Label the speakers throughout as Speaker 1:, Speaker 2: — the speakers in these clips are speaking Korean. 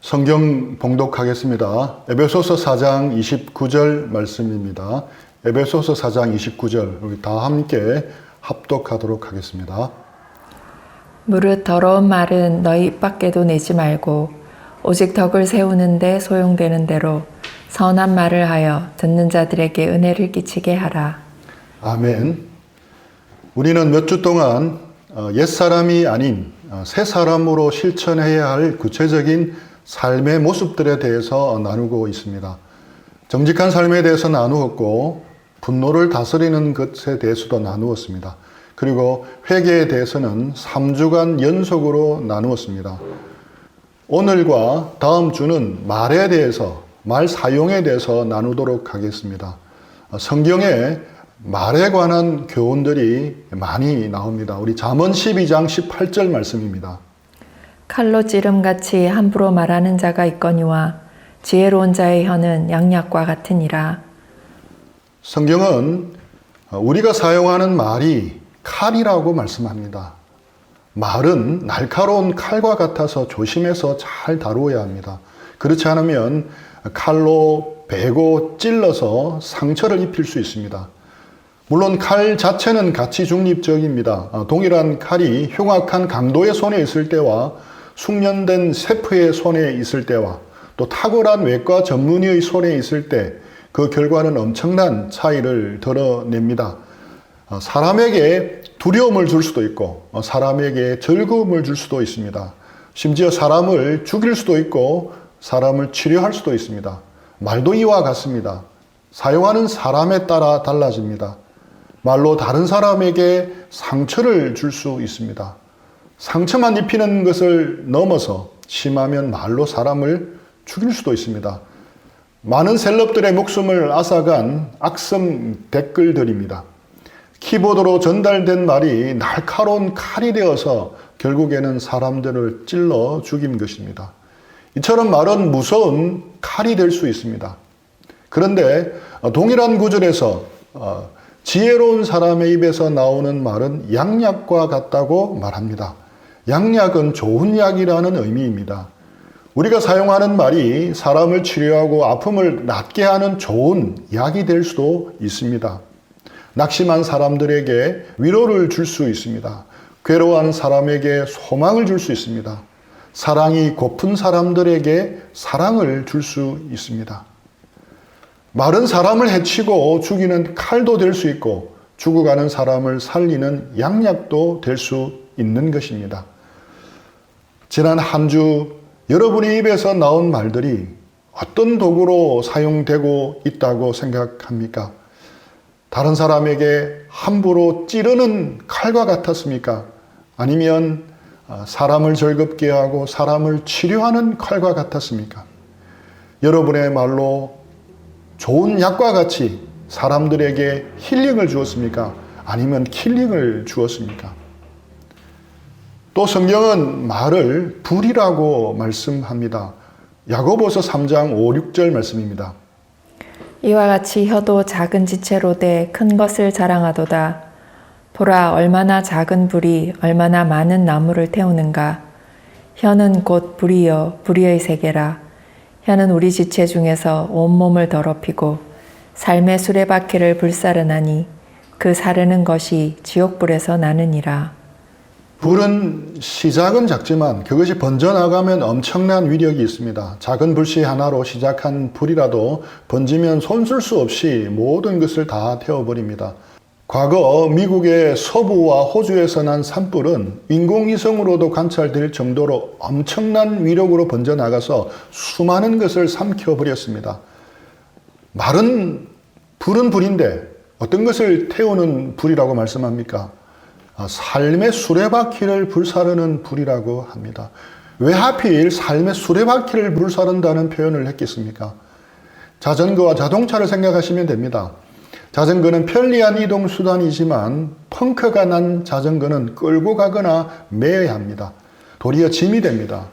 Speaker 1: 성경 봉독하겠습니다. 에베소서 4장 29절 말씀입니다. 에베소서 4장 29절 우리 다 함께 합독하도록 하겠습니다.
Speaker 2: 무릇 더러운 말은 너희 입 밖에도 내지 말고 오직 덕을 세우는데 소용되는 대로 선한 말을 하여 듣는 자들에게 은혜를 끼치게 하라.
Speaker 1: 아멘. 우리는 몇 주 동안 옛사람이 아닌 새 사람으로 실천해야 할 구체적인 삶의 모습들에 대해서 나누고 있습니다. 정직한 삶에 대해서 나누었고 분노를 다스리는 것에 대해서도 나누었습니다. 그리고 회개에 대해서는 3주간 연속으로 나누었습니다. 오늘과 다음 주는 말에 대해서, 말 사용에 대해서 나누도록 하겠습니다. 성경에 말에 관한 교훈들이 많이 나옵니다. 우리 잠언 12장 18절 말씀입니다.
Speaker 2: 칼로 찌름같이 함부로 말하는 자가 있거니와 지혜로운 자의 혀는 양약과 같으니라.
Speaker 1: 성경은 우리가 사용하는 말이 칼이라고 말씀합니다. 말은 날카로운 칼과 같아서 조심해서 잘 다루어야 합니다. 그렇지 않으면 칼로 베고 찔러서 상처를 입힐 수 있습니다. 물론 칼 자체는 가치 중립적입니다. 동일한 칼이 흉악한 강도의 손에 있을 때와 숙련된 셰프의 손에 있을 때와 또 탁월한 외과 전문의의 손에 있을 때 그 결과는 엄청난 차이를 드러냅니다. 사람에게 두려움을 줄 수도 있고 사람에게 즐거움을 줄 수도 있습니다. 심지어 사람을 죽일 수도 있고 사람을 치료할 수도 있습니다. 말도 이와 같습니다. 사용하는 사람에 따라 달라집니다. 말로 다른 사람에게 상처를 줄 수 있습니다. 상처만 입히는 것을 넘어서 심하면 말로 사람을 죽일 수도 있습니다. 많은 셀럽들의 목숨을 앗아간 악성 댓글들입니다. 키보드로 전달된 말이 날카로운 칼이 되어서 결국에는 사람들을 찔러 죽인 것입니다. 이처럼 말은 무서운 칼이 될 수 있습니다. 그런데 동일한 구절에서 지혜로운 사람의 입에서 나오는 말은 양약과 같다고 말합니다. 양약은 좋은 약이라는 의미입니다. 우리가 사용하는 말이 사람을 치료하고 아픔을 낫게 하는 좋은 약이 될 수도 있습니다. 낙심한 사람들에게 위로를 줄 수 있습니다. 괴로워하는 사람에게 소망을 줄 수 있습니다. 사랑이 고픈 사람들에게 사랑을 줄 수 있습니다. 말은 사람을 해치고 죽이는 칼도 될 수 있고 죽어가는 사람을 살리는 양약도 될 수 있는 것입니다. 지난 한 주 여러분의 입에서 나온 말들이 어떤 도구로 사용되고 있다고 생각합니까? 다른 사람에게 함부로 찌르는 칼과 같았습니까? 아니면 사람을 즐겁게 하고 사람을 치료하는 칼과 같았습니까? 여러분의 말로 좋은 약과 같이 사람들에게 힐링을 주었습니까? 아니면 킬링을 주었습니까? 또 성경은 말을 불이라고 말씀합니다. 야고보서 3장 5, 6절 말씀입니다.
Speaker 2: 이와 같이 혀도 작은 지체로 돼 큰 것을 자랑하도다. 보라, 얼마나 작은 불이 얼마나 많은 나무를 태우는가. 혀는 곧 불이요 불의의 세계라. 혀는 우리 지체 중에서 온몸을 더럽히고 삶의 수레바퀴를 불사르나니 그 사르는 것이 지옥불에서 나느니라.
Speaker 1: 불은 시작은 작지만 그것이 번져나가면 엄청난 위력이 있습니다. 작은 불씨 하나로 시작한 불이라도 번지면 손쓸 수 없이 모든 것을 다 태워버립니다. 과거 미국의 서부와 호주에서 난 산불은 인공위성으로도 관찰될 정도로 엄청난 위력으로 번져나가서 수많은 것을 삼켜버렸습니다. 불은 불인데 어떤 것을 태우는 불이라고 말씀합니까? 삶의 수레바퀴를 불사르는 불이라고 합니다. 왜 하필 삶의 수레바퀴를 불사른다는 표현을 했겠습니까? 자전거와 자동차를 생각하시면 됩니다. 자전거는 편리한 이동수단이지만 펑크가 난 자전거는 끌고 가거나 매여야 합니다. 도리어 짐이 됩니다.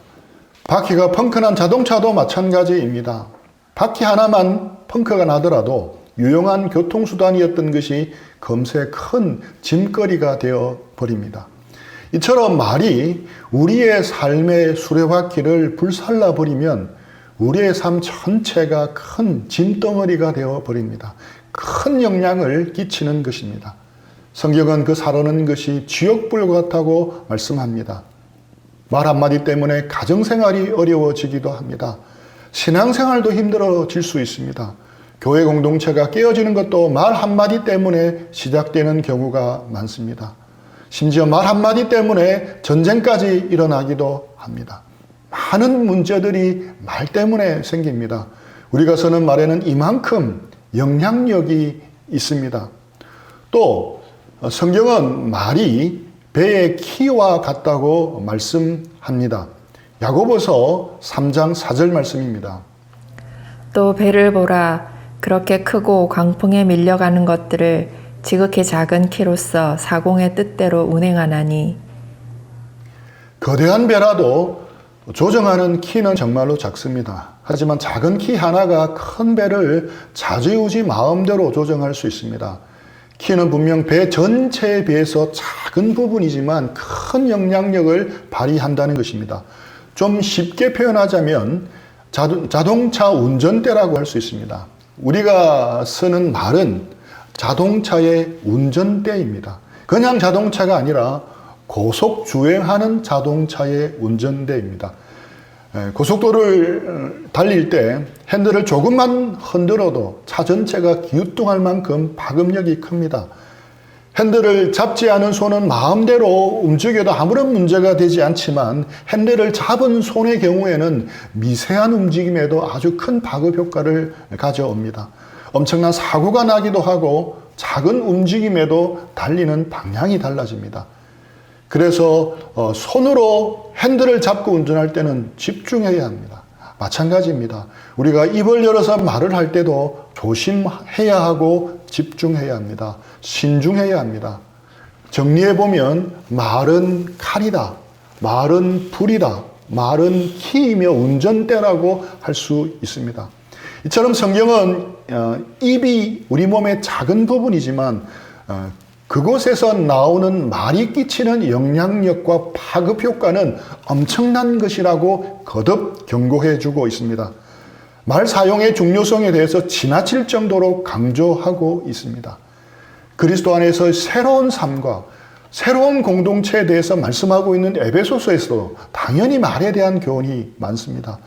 Speaker 1: 바퀴가 펑크난 자동차도 마찬가지입니다. 바퀴 하나만 펑크가 나더라도 유용한 교통수단이었던 것이 금세 큰 짐거리가 되어 버립니다. 이처럼 말이 우리의 삶의 수레바퀴를 불살라 버리면 우리의 삶 전체가 큰 짐덩어리가 되어 버립니다. 큰 영향을 끼치는 것입니다. 성경은 그 사르는 것이 지옥불 같다고 말씀합니다. 말 한마디 때문에 가정생활이 어려워지기도 합니다. 신앙생활도 힘들어질 수 있습니다. 교회 공동체가 깨어지는 것도 말 한마디 때문에 시작되는 경우가 많습니다. 심지어 말 한마디 때문에 전쟁까지 일어나기도 합니다. 많은 문제들이 말 때문에 생깁니다. 우리가 쓰는 말에는 이만큼 영향력이 있습니다. 또 성경은 말이 배의 키와 같다고 말씀합니다. 야고보서 3장 4절 말씀입니다.
Speaker 2: 또 배를 보라. 그렇게 크고 광풍에 밀려가는 것들을 지극히 작은 키로서 사공의 뜻대로 운행하나니.
Speaker 1: 거대한 배라도 조정하는 키는 정말로 작습니다. 하지만 작은 키 하나가 큰 배를 좌지우지 마음대로 조정할 수 있습니다. 키는 분명 배 전체에 비해서 작은 부분이지만 큰 영향력을 발휘한다는 것입니다. 좀 쉽게 표현하자면 자동차 운전대라고 할 수 있습니다. 우리가 쓰는 말은 자동차의 운전대입니다. 그냥 자동차가 아니라 고속 주행하는 자동차의 운전대입니다. 고속도로를 달릴 때 핸들을 조금만 흔들어도 차 전체가 기우뚱할 만큼 파급력이 큽니다. 핸들을 잡지 않은 손은 마음대로 움직여도 아무런 문제가 되지 않지만 핸들을 잡은 손의 경우에는 미세한 움직임에도 아주 큰 파급 효과를 가져옵니다. 엄청난 사고가 나기도 하고 작은 움직임에도 달리는 방향이 달라집니다. 그래서 손으로 핸들을 잡고 운전할 때는 집중해야 합니다. 마찬가지입니다. 우리가 입을 열어서 말을 할 때도 조심해야 하고 집중해야 합니다. 신중해야 합니다. 정리해보면 말은 칼이다. 말은 불이다. 말은 키이며 운전대라고 할 수 있습니다. 이처럼 성경은 입이 우리 몸의 작은 부분이지만 그곳에서 나오는 말이 끼치는 영향력과 파급 효과는 엄청난 것이라고 거듭 경고해 주고 있습니다. 말 사용의 중요성에 대해서 지나칠 정도로 강조하고 있습니다. 그리스도 안에서 새로운 삶과 새로운 공동체에 대해서 말씀하고 있는 에베소서에서도 당연히 말에 대한 교훈이 많습니다.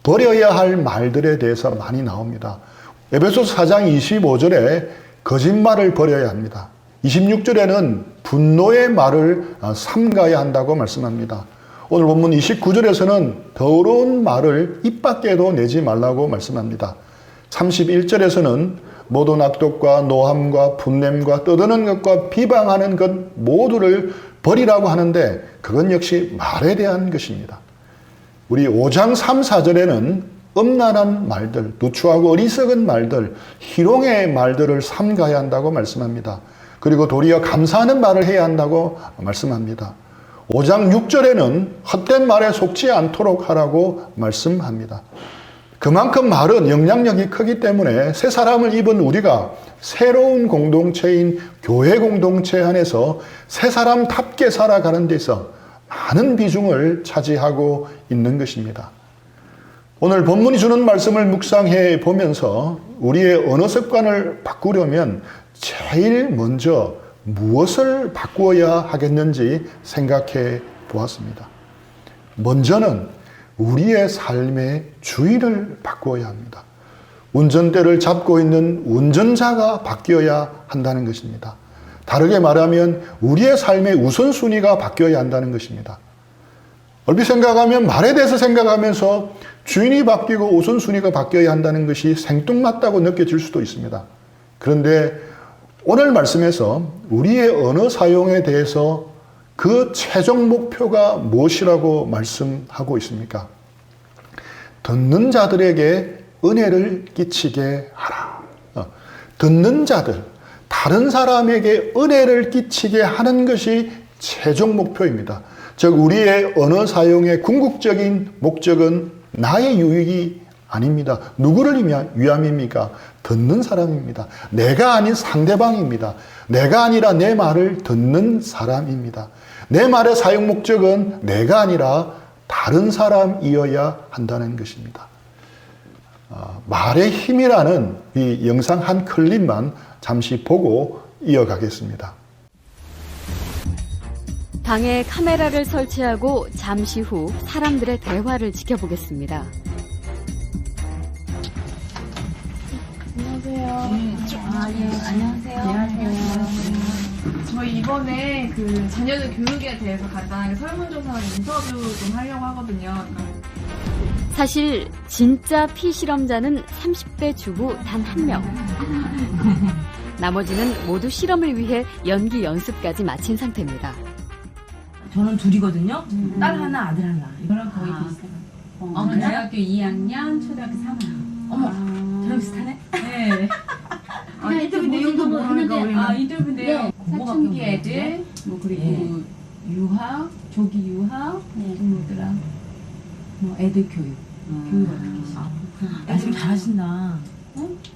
Speaker 1: 버려야 할 말들에 대해서 많이 나옵니다. 에베소서 4장 25절에 거짓말을 버려야 합니다. 26절에는 분노의 말을 삼가야 한다고 말씀합니다. 오늘 본문 29절에서는 더러운 말을 입 밖에도 내지 말라고 말씀합니다. 31절에서는 모든 악독과 노함과 분냄과 떠드는 것과 비방하는 것 모두를 버리라고 하는데 그건 역시 말에 대한 것입니다. 우리 5장 3, 4절에는 음란한 말들, 누추하고 어리석은 말들, 희롱의 말들을 삼가야 한다고 말씀합니다. 그리고 도리어 감사하는 말을 해야 한다고 말씀합니다. 5장 6절에는 헛된 말에 속지 않도록 하라고 말씀합니다. 그만큼 말은 영향력이 크기 때문에 새 사람을 입은 우리가 새로운 공동체인 교회 공동체 안에서 새 사람답게 살아가는 데서 많은 비중을 차지하고 있는 것입니다. 오늘 본문이 주는 말씀을 묵상해 보면서 우리의 언어 습관을 바꾸려면 제일 먼저 무엇을 바꾸어야 하겠는지 생각해 보았습니다. 먼저는 우리의 삶의 주의를 바꾸어야 합니다. 운전대를 잡고 있는 운전자가 바뀌어야 한다는 것입니다. 다르게 말하면 우리의 삶의 우선순위가 바뀌어야 한다는 것입니다. 얼핏 생각하면 말에 대해서 생각하면서 주인이 바뀌고 우선순위가 바뀌어야 한다는 것이 생뚱맞다고 느껴질 수도 있습니다. 그런데 오늘 말씀에서 우리의 언어 사용에 대해서 그 최종 목표가 무엇이라고 말씀하고 있습니까? 듣는 자들에게 은혜를 끼치게 하라. 듣는 자들, 다른 사람에게 은혜를 끼치게 하는 것이 최종 목표입니다. 즉 우리의 언어 사용의 궁극적인 목적은 나의 유익이 아닙니다. 누구를 위함입니까? 듣는 사람입니다. 내가 아닌 상대방입니다. 내가 아니라 내 말을 듣는 사람입니다. 내 말의 사용 목적은 내가 아니라 다른 사람이어야 한다는 것입니다. 말의 힘이라는 이 영상 한 클립만 잠시 보고 이어가겠습니다.
Speaker 3: 방에 카메라를 설치하고 잠시 후 사람들의 대화를 지켜보겠습니다.
Speaker 4: 저희 이번에 그 자녀들 교육에 대해서 간단하게 설문조사랑 인터뷰 좀 하려고 하거든요.
Speaker 3: 사실 진짜 피실험자는 30대 주부 단 한 명. 나머지는 모두 실험을 위해 연기 연습까지 마친 상태입니다.
Speaker 5: 저는 둘이거든요. 딸 하나, 아들 하나.
Speaker 4: 이거랑 거의 비슷해요.
Speaker 5: 그래요?
Speaker 6: 중학교 2학년, 초등학교 3학년.
Speaker 5: 어머, 저랑 비슷하네?
Speaker 4: 네.
Speaker 5: 인터뷰 내용도 모르니까 우리는.
Speaker 6: 인터뷰인데요.
Speaker 5: 네.
Speaker 6: 사춘기 애들, 뭐 그리고 유학, 조기 유학, 또 뭐더라, 뭐 애들 교육, 교육 어떻게 계시죠?
Speaker 5: 말씀 잘하신다.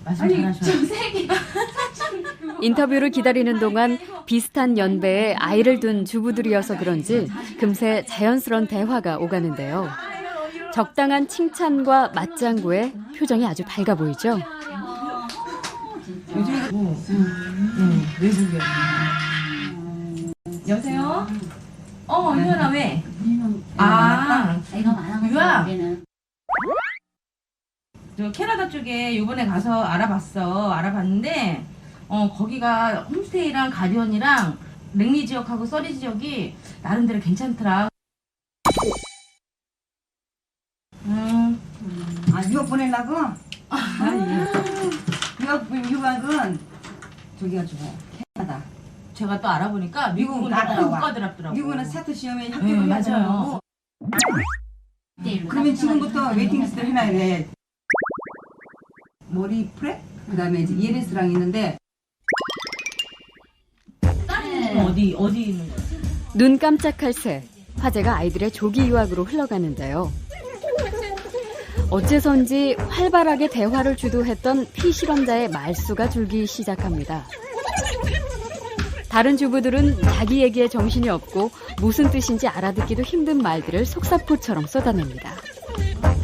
Speaker 5: 말씀
Speaker 6: 아니,
Speaker 5: 잘하셔.
Speaker 6: 저 세계
Speaker 3: 인터뷰를 기다리는 동안 비슷한 연배의 아이를 둔 주부들이어서 그런지 금세 자연스러운 대화가 오가는데요. 적당한 칭찬과 맞장구에 표정이 아주 밝아 보이죠?
Speaker 5: 요즘에 외국이야.
Speaker 6: 여보세요?
Speaker 5: 유연아 왜?
Speaker 6: 우리는
Speaker 5: 애가
Speaker 6: 애가 많아가지고
Speaker 5: 유학?
Speaker 6: 우리는
Speaker 5: 저 캐나다 쪽에 이번에 가서 알아봤는데 거기가 홈스테이랑 가디언이랑 랭리 지역하고 서리 지역이 나름대로 괜찮더라.
Speaker 7: 유학 보내려고? 유학은 저기가 좋아요. 캐나다.
Speaker 5: 제가 또 알아보니까 미국은
Speaker 7: 미국은
Speaker 5: 한국
Speaker 7: 나더라고.
Speaker 5: 가더라고요.
Speaker 7: 미국은 스타트 시험에
Speaker 5: 네,
Speaker 7: 합격을 해야 되는
Speaker 5: 맞아요.
Speaker 7: 거고. 그러면 지금부터 웨이팅 리스트를 해놔야 돼. 머리 프랩? 그 다음에 이제 ELS랑 있는데
Speaker 5: 어디 있는 거야?
Speaker 3: 눈 깜짝할 새 화제가 아이들의 조기 유학으로 흘러가는데요. 어째선지 활발하게 대화를 주도했던 피실험자의 말수가 줄기 시작합니다. 다른 주부들은 자기 얘기에 정신이 없고 무슨 뜻인지 알아듣기도 힘든 말들을 속사포처럼 쏟아냅니다.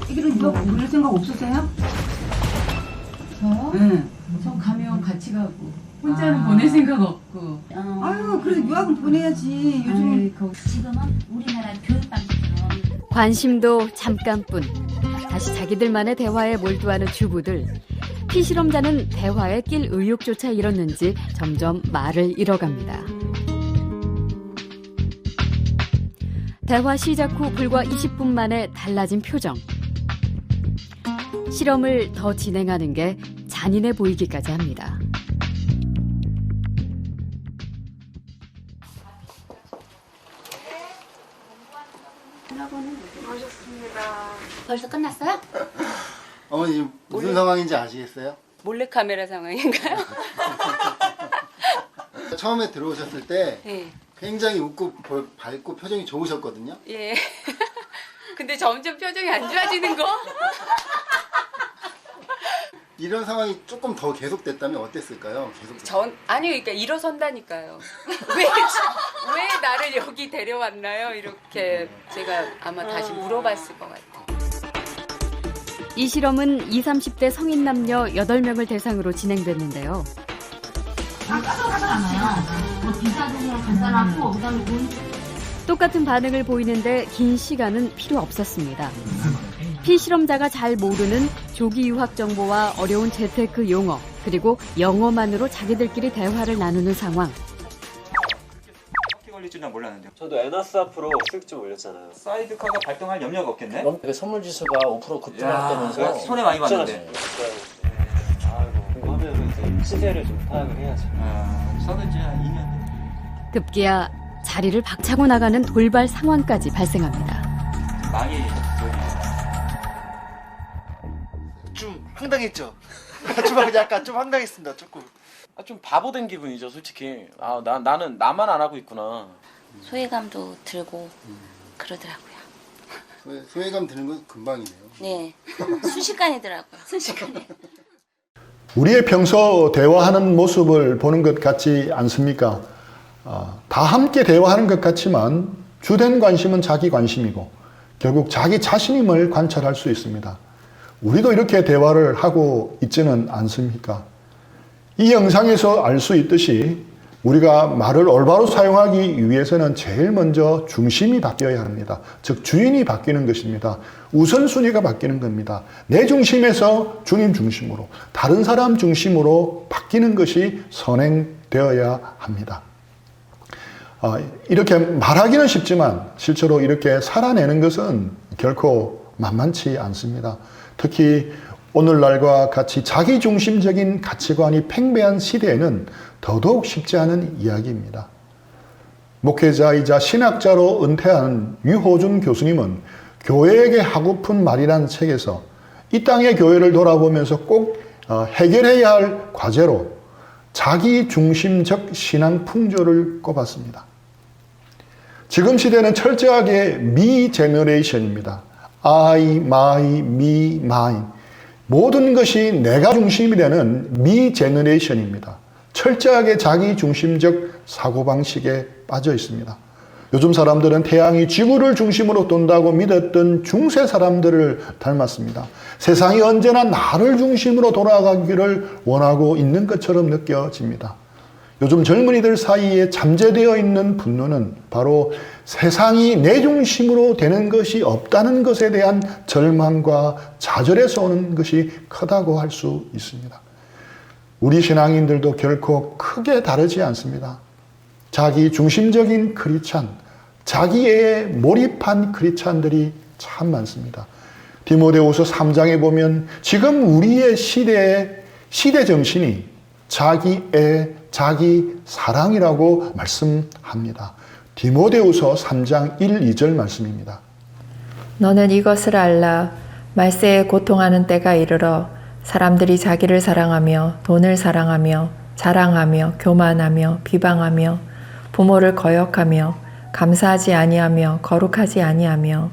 Speaker 7: 이거는 유학 보낼 생각 없으세요?
Speaker 6: 저?
Speaker 7: 응.
Speaker 6: 저 가면 같이 가고 혼자는 보낼 생각 없고.
Speaker 7: 아유, 그래도 유학은 보내야지. 요즘
Speaker 6: 지금은 우리나라 교육방식처럼
Speaker 3: 관심도 잠깐뿐. 다시 자기들만의 대화에 몰두하는 주부들. 피실험자는 대화에 낄 의욕조차 잃었는지 점점 말을 잃어갑니다. 대화 시작 후 불과 20분 만에 달라진 표정. 실험을 더 진행하는 게 잔인해 보이기까지 합니다.
Speaker 6: 벌써 끝났어요?
Speaker 8: 어머니 지금 무슨 상황인지 아시겠어요?
Speaker 9: 몰래카메라 상황인가요?
Speaker 8: 처음에 들어오셨을 때
Speaker 9: 네.
Speaker 8: 굉장히 웃고 밝고 표정이 좋으셨거든요.
Speaker 9: 예. 근데 점점 표정이 안 좋아지는 거?
Speaker 8: 이런 상황이 조금 더 계속됐다면 어땠을까요?
Speaker 9: 아니, 그러니까 일어선다니까요. 왜 나를 여기 데려왔나요? 이렇게 제가 아마 다시 물어봤을 것 같아요.
Speaker 3: 이 실험은 20, 30대 성인 남녀 8명을 대상으로 진행됐는데요. 똑같은 반응을 보이는데 긴 시간은 필요 없었습니다. 피실험자가 잘 모르는 조기 유학 정보와 어려운 재테크 용어, 그리고 영어만으로 자기들끼리 대화를 나누는 상황.
Speaker 10: 걸릴 줄은 몰랐는데.
Speaker 11: 저도 에너스 앞으로 수익 좀 올렸잖아요.
Speaker 10: 사이드카가 발동할 염려가 없겠네.
Speaker 11: 선물 지수가 5% 급등했다면서
Speaker 10: 손해 많이 봤는데.
Speaker 11: 아이고, 그러면 이제 시세를 좀 파악을 해야죠.
Speaker 10: 저는 이제 한 2년
Speaker 3: 급기야 자리를 박차고 나가는 돌발 상황까지 발생합니다.
Speaker 10: 많이
Speaker 12: 좀 황당했죠. 약간 좀 황당했습니다. 조금.
Speaker 11: 좀 바보 된 기분이죠, 솔직히. 나는 나만 안 하고 있구나.
Speaker 6: 소외감도 들고 그러더라고요.
Speaker 8: 소외감 드는 건 금방이네요.
Speaker 13: 네. 순식간이더라고요. 순식간에.
Speaker 1: 우리의 평소 대화하는 모습을 보는 것 같지 않습니까? 다 함께 대화하는 것 같지만 주된 관심은 자기 관심이고 결국 자기 자신임을 관찰할 수 있습니다. 우리도 이렇게 대화를 하고 있지는 않습니까? 이 영상에서 알 수 있듯이 우리가 말을 올바로 사용하기 위해서는 제일 먼저 중심이 바뀌어야 합니다. 즉 주인이 바뀌는 것입니다. 우선순위가 바뀌는 겁니다. 내 중심에서 주님 중심으로, 다른 사람 중심으로 바뀌는 것이 선행되어야 합니다. 이렇게 말하기는 쉽지만 실제로 이렇게 살아내는 것은 결코 만만치 않습니다. 특히 오늘날과 같이 자기중심적인 가치관이 팽배한 시대에는 더더욱 쉽지 않은 이야기입니다. 목회자이자 신학자로 은퇴한 유호준 교수님은 교회에게 하고픈 말이라는 책에서 이 땅의 교회를 돌아보면서 꼭 해결해야 할 과제로 자기중심적 신앙 풍조를 꼽았습니다. 지금 시대는 철저하게 미 제너레이션입니다. I, my, me, mine. 모든 것이 내가 중심이 되는 미 제너레이션입니다. 철저하게 자기 중심적 사고방식에 빠져 있습니다. 요즘 사람들은 태양이 지구를 중심으로 돈다고 믿었던 중세 사람들을 닮았습니다. 세상이 언제나 나를 중심으로 돌아가기를 원하고 있는 것처럼 느껴집니다. 요즘 젊은이들 사이에 잠재되어 있는 분노는 바로 세상이 내 중심으로 되는 것이 없다는 것에 대한 절망과 좌절에서 오는 것이 크다고 할 수 있습니다. 우리 신앙인들도 결코 크게 다르지 않습니다. 자기 중심적인 크리스찬, 자기에 몰입한 크리스찬들이 참 많습니다. 디모데후서 3장에 보면 지금 우리의 시대 정신이 자기애, 자기 사랑이라고 말씀합니다. 디모데후서 3장 1, 2절 말씀입니다.
Speaker 2: 너는 이것을 알라. 말세에 고통하는 때가 이르러 사람들이 자기를 사랑하며 돈을 사랑하며 자랑하며 교만하며 비방하며 부모를 거역하며 감사하지 아니하며 거룩하지 아니하며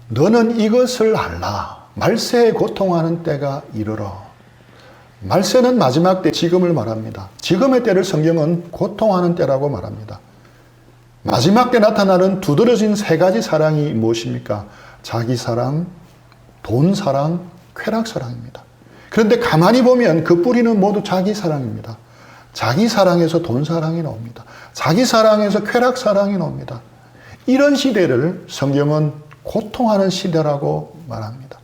Speaker 1: 너는 이것을 알라. 말세에 고통하는 때가 이르러. 말세는 마지막 때 지금을 말합니다. 지금의 때를 성경은 고통하는 때라고 말합니다. 마지막 때 나타나는 두드러진 세 가지 사랑이 무엇입니까? 자기 사랑, 돈 사랑, 쾌락 사랑입니다. 그런데 가만히 보면 그 뿌리는 모두 자기 사랑입니다. 자기 사랑에서 돈 사랑이 나옵니다. 자기 사랑에서 쾌락 사랑이 나옵니다. 이런 시대를 성경은 고통하는 시대라고 말합니다.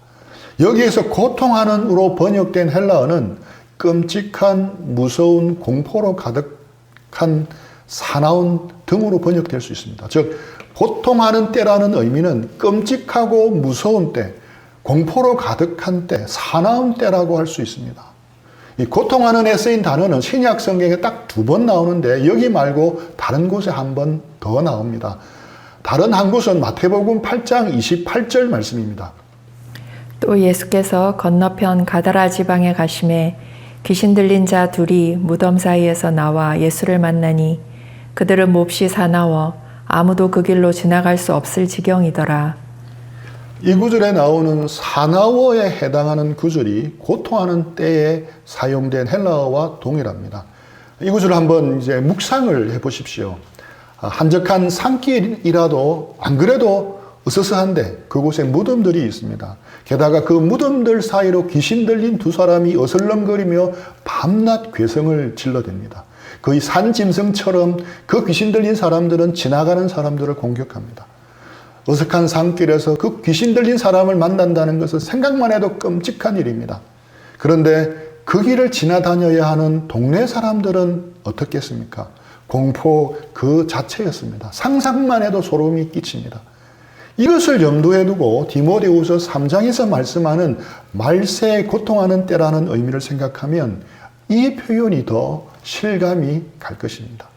Speaker 1: 여기에서 고통하는으로 번역된 헬라어는 끔찍한 무서운 공포로 가득한 사나운 등으로 번역될 수 있습니다. 즉 고통하는 때라는 의미는 끔찍하고 무서운 때, 공포로 가득한 때, 사나운 때라고 할 수 있습니다. 이 고통하는에 쓰인 단어는 신약 성경에 딱 2번 나오는데 여기 말고 다른 곳에 한 번 더 나옵니다. 다른 한 곳은 마태복음 8장 28절 말씀입니다.
Speaker 2: 또 예수께서 건너편 가다라 지방에 가심에 귀신 들린 자 둘이 무덤 사이에서 나와 예수를 만나니 그들은 몹시 사나워 아무도 그 길로 지나갈 수 없을 지경이더라.
Speaker 1: 이 구절에 나오는 사나워에 해당하는 구절이 고통하는 때에 사용된 헬라어와 동일합니다. 이 구절을 한번 이제 묵상을 해보십시오. 한적한 산길이라도 안 그래도 으스스한데 그곳에 무덤들이 있습니다. 게다가 그 무덤들 사이로 귀신 들린 두 사람이 어슬렁거리며 밤낮 괴성을 질러댑니다. 거의 산짐승처럼 그 귀신 들린 사람들은 지나가는 사람들을 공격합니다. 어색한 산길에서 그 귀신 들린 사람을 만난다는 것은 생각만 해도 끔찍한 일입니다. 그런데 그 길을 지나다녀야 하는 동네 사람들은 어떻겠습니까? 공포 그 자체였습니다. 상상만 해도 소름이 끼칩니다. 이것을 염두에 두고 디모데후서 3장에서 말씀하는 말세에 고통하는 때라는 의미를 생각하면 이 표현이 더 실감이 갈 것입니다.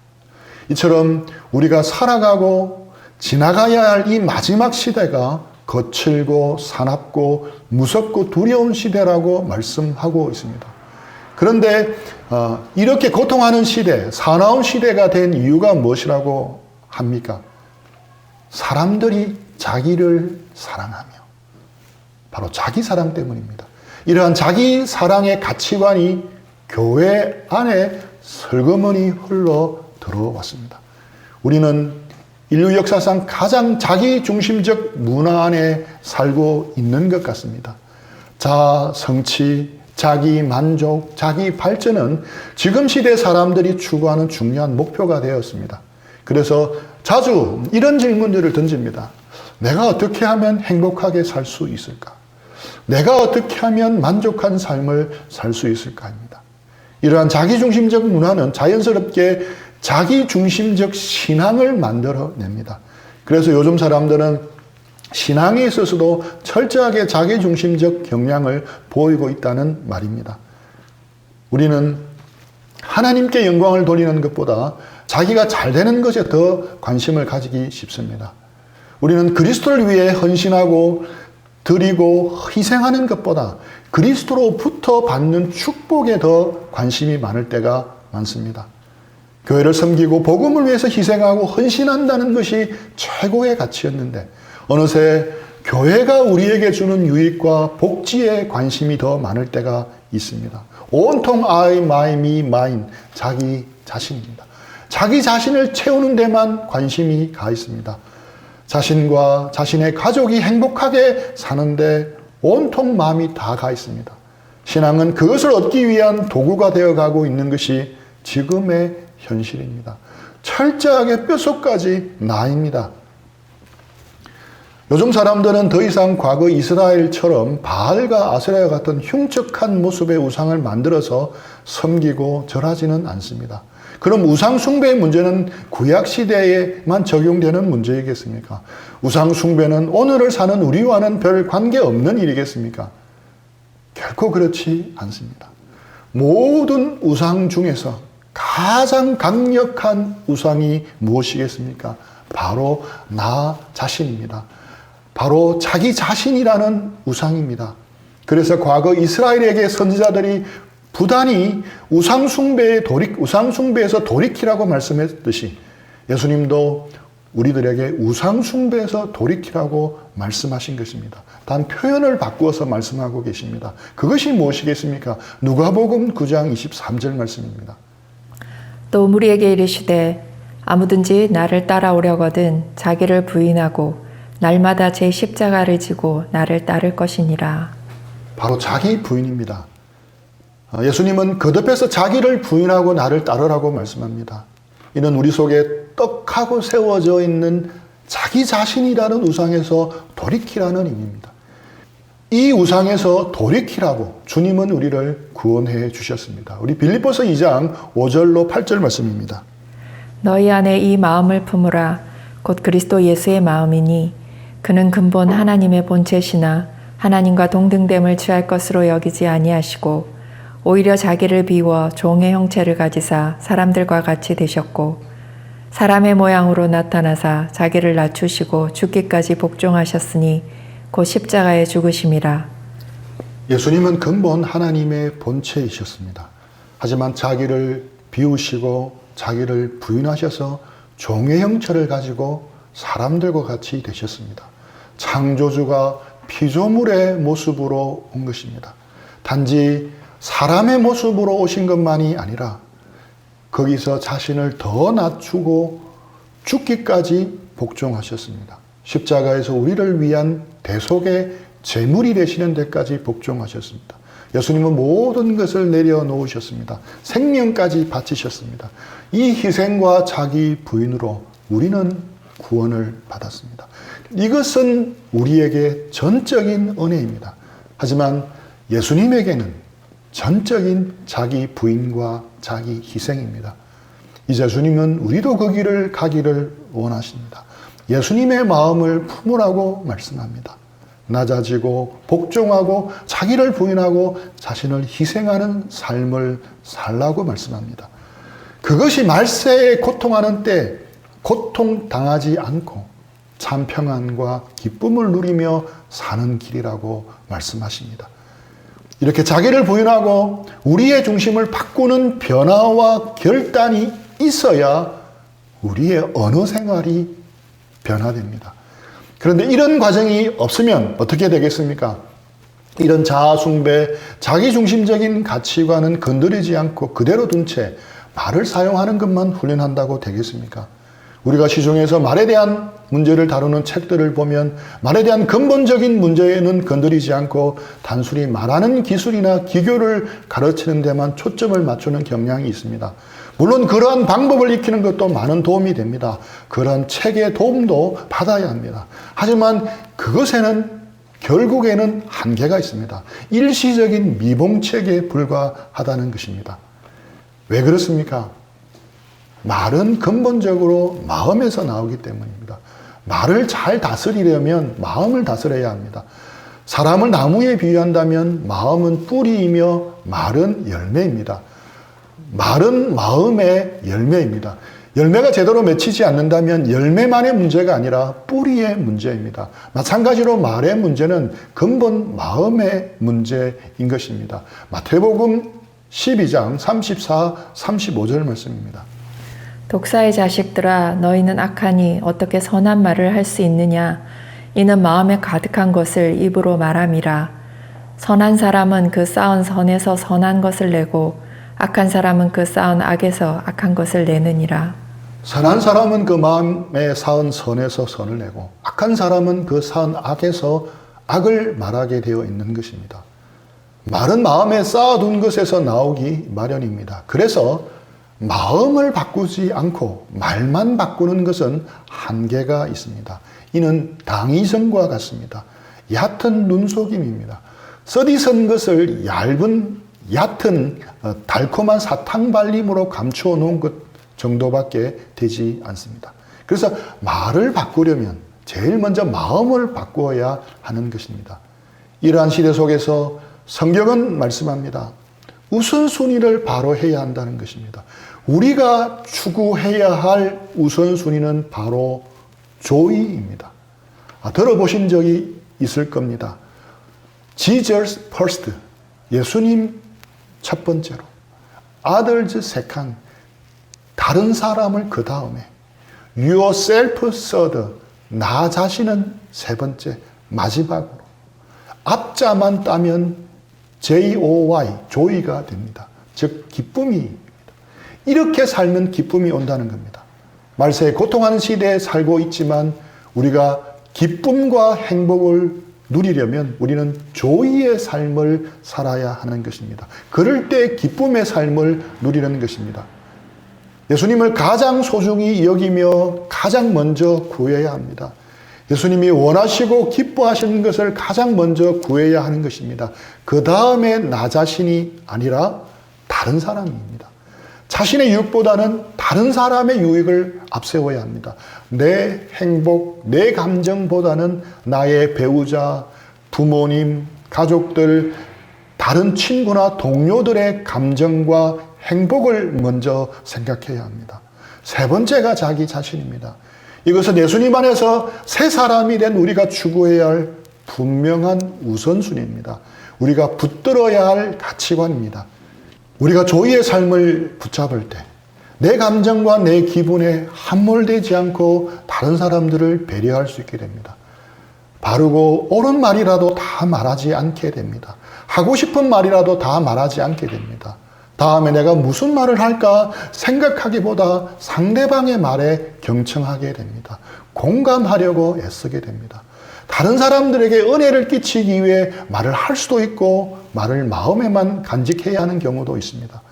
Speaker 1: 이처럼 우리가 살아가고 지나가야 할 이 마지막 시대가 거칠고 사납고 무섭고 두려운 시대라고 말씀하고 있습니다. 그런데 이렇게 고통하는 시대, 사나운 시대가 된 이유가 무엇이라고 합니까? 사람들이 자기를 사랑하며. 바로 자기 사랑 때문입니다. 이러한 자기 사랑의 가치관이 교회 안에 설거머니 흘러 들어왔습니다. 우리는 인류 역사상 가장 자기 중심적 문화 안에 살고 있는 것 같습니다. 자아, 성취, 자기 만족, 자기 발전은 지금 시대 사람들이 추구하는 중요한 목표가 되었습니다. 그래서 자주 이런 질문들을 던집니다. 내가 어떻게 하면 행복하게 살 수 있을까? 내가 어떻게 하면 만족한 삶을 살 수 있을까입니다. 이러한 자기중심적 문화는 자연스럽게 자기중심적 신앙을 만들어냅니다. 그래서 요즘 사람들은 신앙에 있어서도 철저하게 자기중심적 경향을 보이고 있다는 말입니다. 우리는 하나님께 영광을 돌리는 것보다 자기가 잘 되는 것에 더 관심을 가지기 쉽습니다. 우리는 그리스도를 위해 헌신하고 드리고 희생하는 것보다 그리스도로부터 받는 축복에 더 관심이 많을 때가 많습니다. 교회를 섬기고 복음을 위해서 희생하고 헌신한다는 것이 최고의 가치였는데 어느새 교회가 우리에게 주는 유익과 복지에 관심이 더 많을 때가 있습니다. 온통 I, my, me, mine, 자기 자신입니다. 자기 자신을 채우는 데만 관심이 가 있습니다. 자신과 자신의 가족이 행복하게 사는데 온통 마음이 다 가 있습니다. 신앙은 그것을 얻기 위한 도구가 되어가고 있는 것이 지금의 현실입니다. 철저하게 뼛속까지 나입니다. 요즘 사람들은 더 이상 과거 이스라엘처럼 바알과 아세라와 같은 흉측한 모습의 우상을 만들어서 섬기고 절하지는 않습니다. 그럼 우상 숭배의 문제는 구약 시대에만 적용되는 문제이겠습니까? 우상 숭배는 오늘을 사는 우리와는 별 관계없는 일이겠습니까? 결코 그렇지 않습니다. 모든 우상 중에서 가장 강력한 우상이 무엇이겠습니까? 바로 나 자신입니다. 바로 자기 자신이라는 우상입니다. 그래서 과거 이스라엘에게 선지자들이 부단히 우상숭배에서 돌이키라고 말씀했듯이 예수님도 우리들에게 우상숭배에서 돌이키라고 말씀하신 것입니다. 단 표현을 바꾸어서 말씀하고 계십니다. 그것이 무엇이겠습니까? 누가복음 9장 23절 말씀입니다.
Speaker 2: 또 무리에게 이르시되 아무든지 나를 따라오려거든 자기를 부인하고 날마다 제 십자가를 지고 나를 따를 것이니라.
Speaker 1: 바로 자기 부인입니다. 예수님은 거듭해서 자기를 부인하고 나를 따르라고 말씀합니다. 이는 우리 속에 떡하고 세워져 있는 자기 자신이라는 우상에서 돌이키라는 의미입니다. 이 우상에서 돌이키라고 주님은 우리를 구원해 주셨습니다. 우리 빌립보서 2장 5절로 8절 말씀입니다.
Speaker 2: 너희 안에 이 마음을 품으라. 곧 그리스도 예수의 마음이니 그는 근본 하나님의 본체시나 하나님과 동등됨을 취할 것으로 여기지 아니하시고 오히려 자기를 비워 종의 형체를 가지사 사람들과 같이 되셨고 사람의 모양으로 나타나사 자기를 낮추시고 죽기까지 복종하셨으니 곧 십자가에 죽으심이라.
Speaker 1: 예수님은 근본 하나님의 본체이셨습니다. 하지만 자기를 비우시고 자기를 부인하셔서 종의 형체를 가지고 사람들과 같이 되셨습니다. 창조주가 피조물의 모습으로 온 것입니다. 단지 사람의 모습으로 오신 것만이 아니라 거기서 자신을 더 낮추고 죽기까지 복종하셨습니다. 십자가에서 우리를 위한 대속의 제물이 되시는 데까지 복종하셨습니다. 예수님은 모든 것을 내려놓으셨습니다. 생명까지 바치셨습니다. 이 희생과 자기 부인으로 우리는 구원을 받았습니다. 이것은 우리에게 전적인 은혜입니다. 하지만 예수님에게는 전적인 자기 부인과 자기 희생입니다. 이제 주님은 우리도 그 길을 가기를 원하십니다. 예수님의 마음을 품으라고 말씀합니다. 낮아지고 복종하고 자기를 부인하고 자신을 희생하는 삶을 살라고 말씀합니다. 그것이 말세에 고통하는 때 고통당하지 않고 참 평안과 기쁨을 누리며 사는 길이라고 말씀하십니다. 이렇게 자기를 부인하고 우리의 중심을 바꾸는 변화와 결단이 있어야 우리의 언어 생활이 변화됩니다. 그런데 이런 과정이 없으면 어떻게 되겠습니까? 이런 자아숭배, 자기중심적인 가치관은 건드리지 않고 그대로 둔 채 말을 사용하는 것만 훈련한다고 되겠습니까? 우리가 시중에서 말에 대한 문제를 다루는 책들을 보면 말에 대한 근본적인 문제에는 건드리지 않고 단순히 말하는 기술이나 기교를 가르치는 데만 초점을 맞추는 경향이 있습니다. 물론 그러한 방법을 익히는 것도 많은 도움이 됩니다. 그러한 책의 도움도 받아야 합니다. 하지만 그것에는 결국에는 한계가 있습니다. 일시적인 미봉책에 불과하다는 것입니다. 왜 그렇습니까? 말은 근본적으로 마음에서 나오기 때문입니다. 말을 잘 다스리려면 마음을 다스려야 합니다. 사람을 나무에 비유한다면 마음은 뿌리이며 말은 열매입니다. 말은 마음의 열매입니다. 열매가 제대로 맺히지 않는다면 열매만의 문제가 아니라 뿌리의 문제입니다. 마찬가지로 말의 문제는 근본 마음의 문제인 것입니다. 마태복음 12장 34, 35절 말씀입니다.
Speaker 2: 독사의 자식들아 너희는 악하니 어떻게 선한 말을 할 수 있느냐 이는 마음에 가득한 것을 입으로 말함이라. 선한 사람은 그 쌓은 선에서 선한 것을 내고 악한 사람은 그 쌓은 악에서 악한 것을 내느니라.
Speaker 1: 선한 사람은 그 마음에 쌓은 선에서 선을 내고 악한 사람은 그 쌓은 악에서 악을 말하게 되어 있는 것입니다. 말은 마음에 쌓아둔 것에서 나오기 마련입니다. 그래서 마음을 바꾸지 않고 말만 바꾸는 것은 한계가 있습니다. 이는 당이성과 같습니다. 얕은 눈속임입니다. 썰이선 것을 얕은 달콤한 사탕 발림으로 감추어 놓은 것 정도밖에 되지 않습니다. 그래서 말을 바꾸려면 제일 먼저 마음을 바꾸어야 하는 것입니다. 이러한 시대 속에서 성경은 말씀합니다. 우선순위를 바로 해야 한다는 것입니다. 우리가 추구해야 할 우선순위는 바로 조의입니다. 들어보신 적이 있을 겁니다. Jesus first, 예수님 첫 번째로, others second, 다른 사람을 그 다음에, yourself third, 나 자신은 세 번째, 마지막으로. 앞자만 따면 joy, 조이가 됩니다. 즉 기쁨이 이렇게 살면 기쁨이 온다는 겁니다. 말세에 고통하는 시대에 살고 있지만 우리가 기쁨과 행복을 누리려면 우리는 조의의 삶을 살아야 하는 것입니다. 그럴 때 기쁨의 삶을 누리는 것입니다. 예수님을 가장 소중히 여기며 가장 먼저 구해야 합니다. 예수님이 원하시고 기뻐하시는 것을 가장 먼저 구해야 하는 것입니다. 그 다음에 나 자신이 아니라 다른 사람입니다. 자신의 유익보다는 다른 사람의 유익을 앞세워야 합니다. 내 행복, 내 감정보다는 나의 배우자, 부모님, 가족들, 다른 친구나 동료들의 감정과 행복을 먼저 생각해야 합니다. 세 번째가 자기 자신입니다. 이것은 예수님 안에서 새 사람이 된 우리가 추구해야 할 분명한 우선순위입니다. 우리가 붙들어야 할 가치관입니다. 우리가 조의의 삶을 붙잡을 때 내 감정과 내 기분에 함몰되지 않고 다른 사람들을 배려할 수 있게 됩니다. 바르고 옳은 말이라도 다 말하지 않게 됩니다. 하고 싶은 말이라도 다 말하지 않게 됩니다. 다음에 내가 무슨 말을 할까 생각하기보다 상대방의 말에 경청하게 됩니다. 공감하려고 애쓰게 됩니다. 다른 사람들에게 은혜를 끼치기 위해 말을 할 수도 있고 말을 마음에만 간직해야 하는 경우도 있습니다.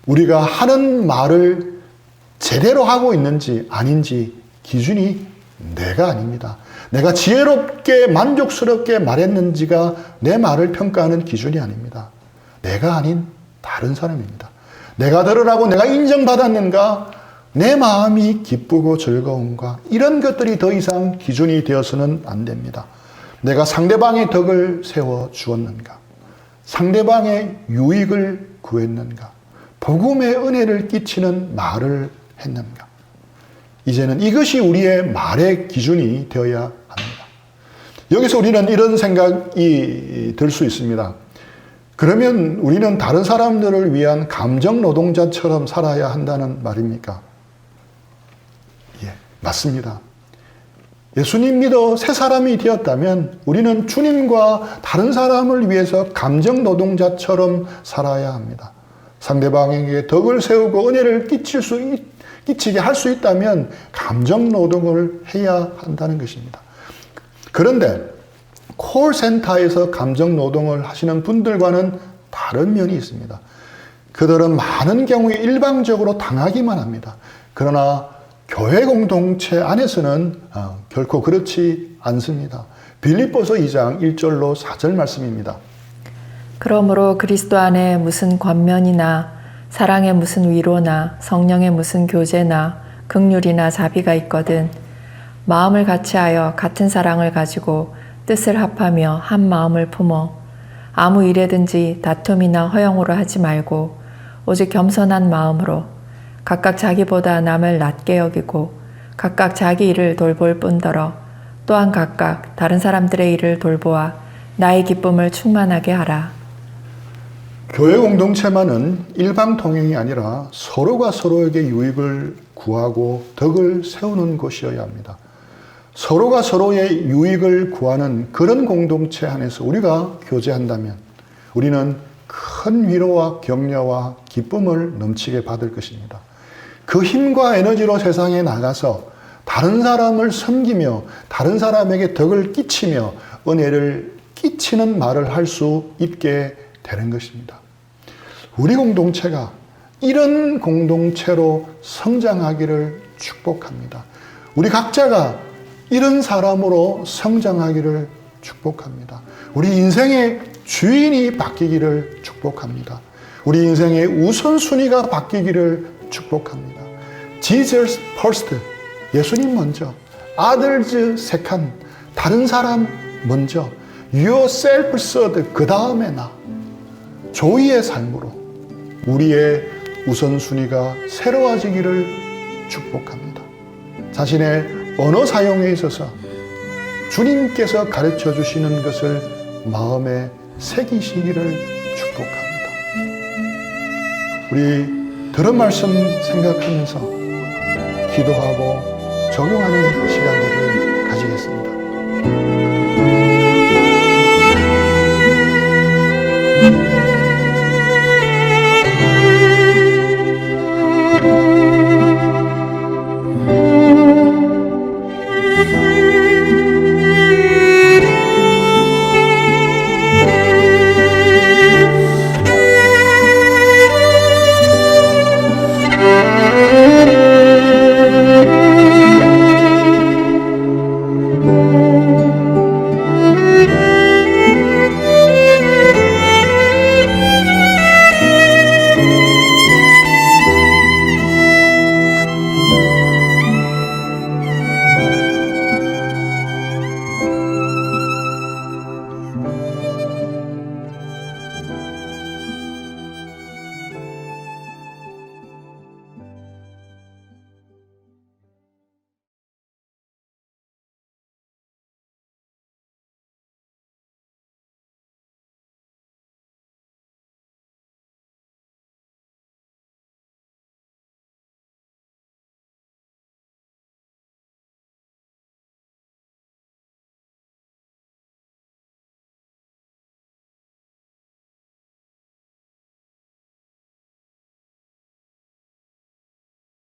Speaker 1: 우리가 하는 말을 제대로 하고 있는지 아닌지 기준이 내가 아닙니다. 내가 지혜롭게 만족스럽게 말했는지가 내 말을 평가하는 기준이 아닙니다. 내가 아닌 다른 사람입니다. 내가 들으라고 내가 인정받았는가, 내 마음이 기쁘고 즐거운가, 이런 것들이 더 이상 기준이 되어서는 안 됩니다. 내가 상대방의 덕을 세워 주었는가, 상대방의 유익을 구했는가, 복음의 은혜를 끼치는 말을 했는가. 이제는 이것이 우리의 말의 기준이 되어야 합니다. 여기서 우리는 이런 생각이 들 수 있습니다. 그러면 우리는 다른 사람들을 위한 감정 노동자처럼 살아야 한다는 말입니까? 예, 맞습니다. 예수님 믿어 새 사람이 되었다면 우리는 주님과 다른 사람을 위해서 감정 노동자처럼 살아야 합니다. 상대방에게 덕을 세우고 은혜를 끼치게 할 수 있다면 감정 노동을 해야 한다는 것입니다. 그런데 콜센터에서 감정 노동을 하시는 분들과는 다른 면이 있습니다. 그들은 많은 경우에 일방적으로 당하기만 합니다. 그러나 교회 공동체 안에서는 결코 그렇지 않습니다. 빌립보서 2장 1절로 4절 말씀입니다.
Speaker 2: 그러므로 그리스도 안에 무슨 권면이나 사랑의 무슨 위로나 성령의 무슨 교제나 긍휼이나 자비가 있거든 마음을 같이하여 같은 사랑을 가지고 뜻을 합하며 한 마음을 품어 아무 일에든지 다툼이나 허영으로 하지 말고 오직 겸손한 마음으로 각각 자기보다 남을 낮게 여기고 각각 자기 일을 돌볼 뿐더러 또한 각각 다른 사람들의 일을 돌보아 나의 기쁨을 충만하게 하라.
Speaker 1: 교회 공동체만은 일방통행이 아니라 서로가 서로에게 유익을 구하고 덕을 세우는 곳이어야 합니다. 서로가 서로의 유익을 구하는 그런 공동체 안에서 우리가 교제한다면 우리는 큰 위로와 격려와 기쁨을 넘치게 받을 것입니다. 그 힘과 에너지로 세상에 나가서 다른 사람을 섬기며 다른 사람에게 덕을 끼치며 은혜를 끼치는 말을 할 수 있게 되는 것입니다. 우리 공동체가 이런 공동체로 성장하기를 축복합니다. 우리 각자가 이런 사람으로 성장하기를 축복합니다. 우리 인생의 주인이 바뀌기를 축복합니다. 우리 인생의 우선순위가 바뀌기를 축복합니다. Jesus first, 예수님 먼저, others second, 다른 사람 먼저, yourself third, 그 다음에 나. 조의의 삶으로 우리의 우선순위가 새로워지기를 축복합니다. 자신의 언어 사용에 있어서 주님께서 가르쳐 주시는 것을 마음에 새기시기를 축복합니다. 우리 들은 말씀 생각하면서 기도하고 적용하는 시간들을 가지겠습니다.